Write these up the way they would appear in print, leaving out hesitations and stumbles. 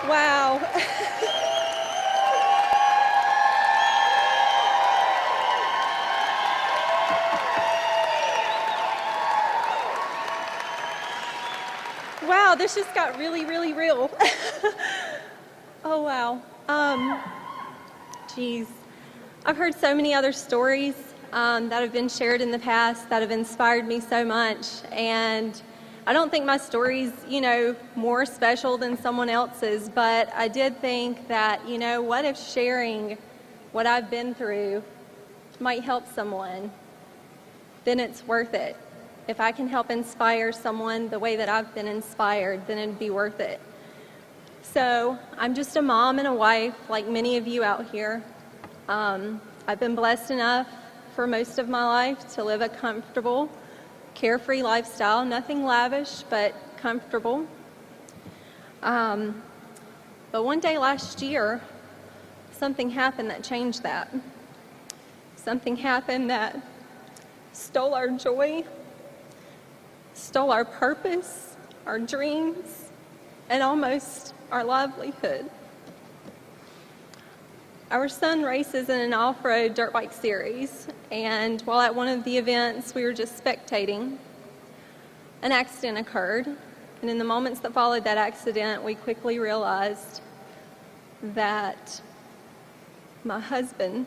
Wow. Wow, this just got really, really real. Oh, wow. Geez. I've heard so many other stories that have been shared in the past that have inspired me so much. And I don't think my story's, more special than someone else's, but I did think that, what if sharing what I've been through might help someone? Then it's worth it. If I can help inspire someone the way that I've been inspired, then it'd be worth it. So I'm just a mom and a wife, like many of you out here. I've been blessed enough for most of my life to live a comfortable, carefree lifestyle, nothing lavish, but comfortable. But one day last year, something happened that changed that. Something happened that stole our joy, stole our purpose, our dreams, and almost our livelihood. Our son races in an off-road dirt bike series, and while at one of the events we were just spectating, an accident occurred. And in the moments that followed that accident, we quickly realized that my husband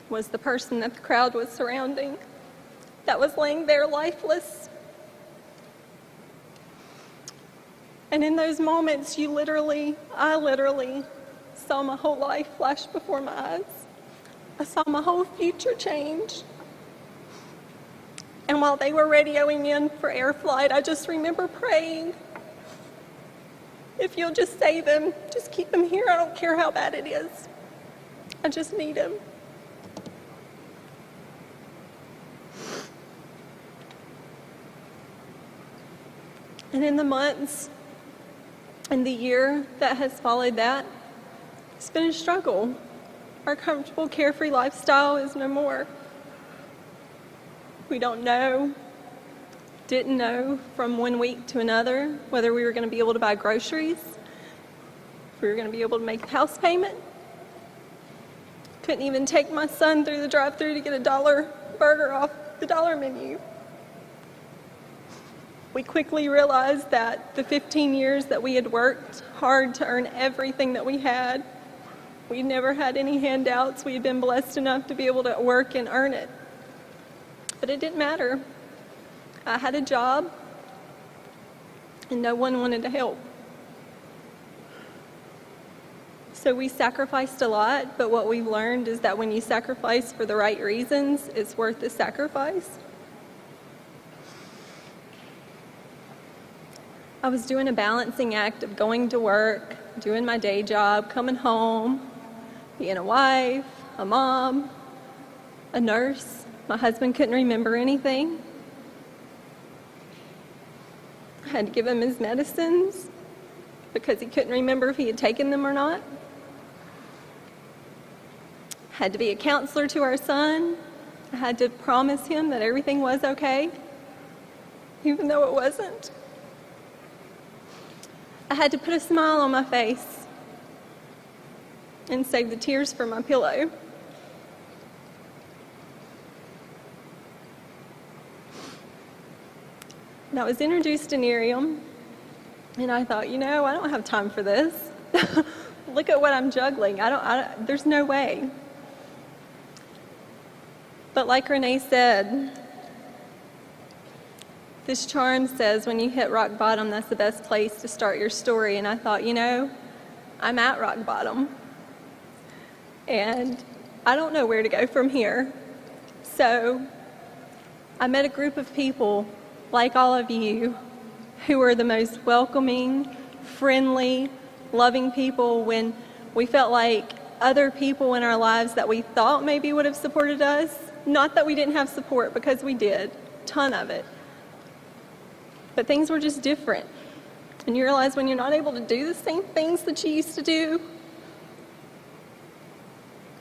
was the person that the crowd was surrounding, that was laying there lifeless. And in those moments, I literally saw my whole life flash before my eyes. I saw my whole future change. And while they were radioing in for air flight, I just remember praying, if you'll just save him, just keep him here. I don't care how bad it is. I just need him. And in the months and the year that has followed that, it's been a struggle. Our comfortable, carefree lifestyle is no more. We didn't know from one week to another whether we were going to be able to buy groceries, if we were going to be able to make the house payment. Couldn't even take my son through the drive-thru to get a $1 burger off the dollar menu. We quickly realized that the 15 years that we had worked hard to earn everything that we had, we never had any handouts. We had been blessed enough to be able to work and earn it. But it didn't matter. I had a job, and no one wanted to help. So we sacrificed a lot, but what we've learned is that when you sacrifice for the right reasons, it's worth the sacrifice. I was doing a balancing act of going to work, doing my day job, coming home, being a wife, a mom, a nurse. My husband couldn't remember anything. I had to give him his medicines because he couldn't remember if he had taken them or not. I had to be a counselor to our son. I had to promise him that everything was okay, even though it wasn't. I had to put a smile on my face and save the tears for my pillow. And I was introduced to Nerium, and I thought, I don't have time for this. Look at what I'm juggling. There's no way. But like Renee said, this charm says when you hit rock bottom, that's the best place to start your story. And I thought, I'm at rock bottom. And I don't know where to go from here. So I met a group of people like all of you who were the most welcoming, friendly, loving people when we felt like other people in our lives that we thought maybe would have supported us. Not that we didn't have support, because we did, a ton of it. But things were just different. And you realize when you're not able to do the same things that you used to do,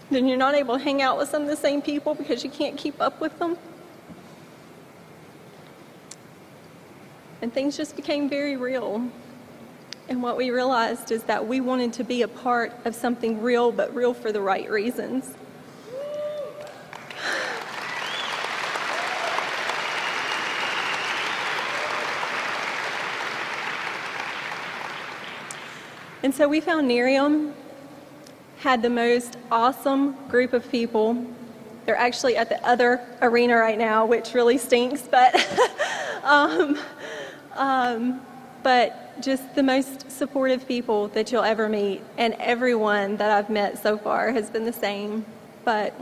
then you're not able to hang out with some of the same people because you can't keep up with them. And things just became very real. And what we realized is that we wanted to be a part of something real, but real for the right reasons. And so we found Nerium had the most awesome group of people. They're actually at the other arena right now, which really stinks, but but just the most supportive people that you'll ever meet. And everyone that I've met so far has been the same. But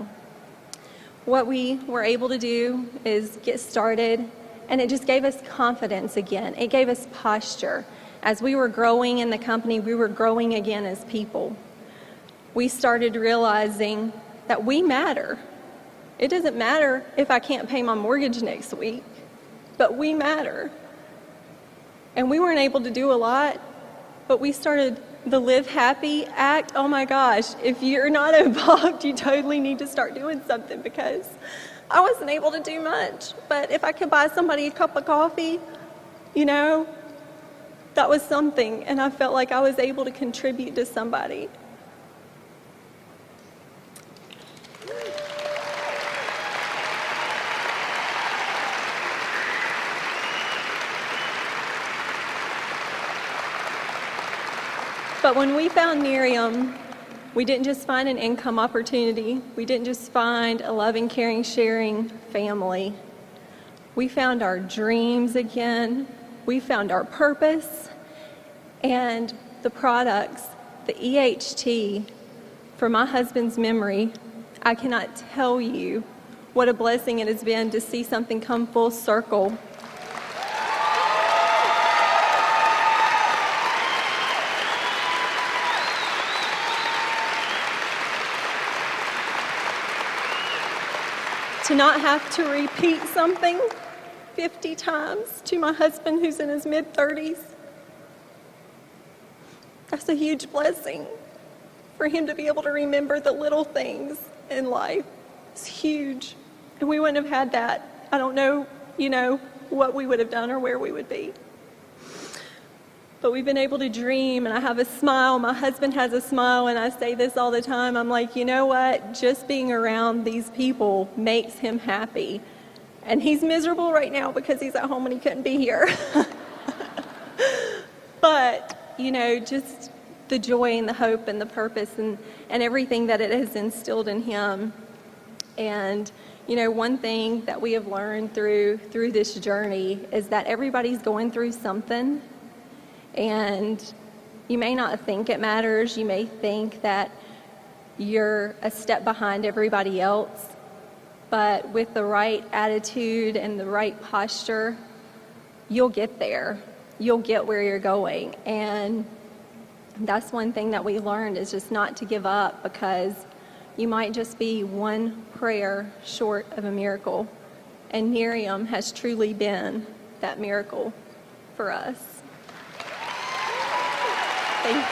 what we were able to do is get started, and it just gave us confidence again. It gave us posture. As we were growing in the company, we were growing again as people. We started realizing that we matter. It doesn't matter if I can't pay my mortgage next week, but we matter. And we weren't able to do a lot, but we started the Live Happy Act. Oh my gosh, if you're not involved, you totally need to start doing something, because I wasn't able to do much. But if I could buy somebody a cup of coffee, that was something, and I felt like I was able to contribute to somebody. But when we found Nerium, we didn't just find an income opportunity. We didn't just find a loving, caring, sharing family. We found our dreams again. We found our purpose. And the products, the EHT, for my husband's memory, I cannot tell you what a blessing it has been to see something come full circle. To not have to repeat something 50 times to my husband who's in his mid-30s. That's a huge blessing. For him to be able to remember the little things in life. It's huge. And we wouldn't have had that. I don't know, what we would have done or where we would be. But we've been able to dream, and I have a smile. My husband has a smile, and I say this all the time. I'm like, you know what? Just being around these people makes him happy. And he's miserable right now because he's at home and he couldn't be here. But, just the joy and the hope and the purpose and everything that it has instilled in him. And, one thing that we have learned through this journey is that everybody's going through something. And you may not think it matters. You may think that you're a step behind everybody else. But with the right attitude and the right posture, you'll get there. You'll get where you're going. And that's one thing that we learned, is just not to give up, because you might just be one prayer short of a miracle. And Nerium has truly been that miracle for us. Thank you.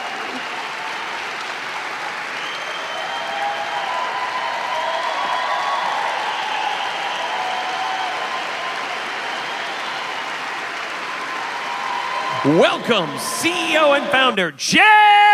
Welcome, CEO and founder, Jay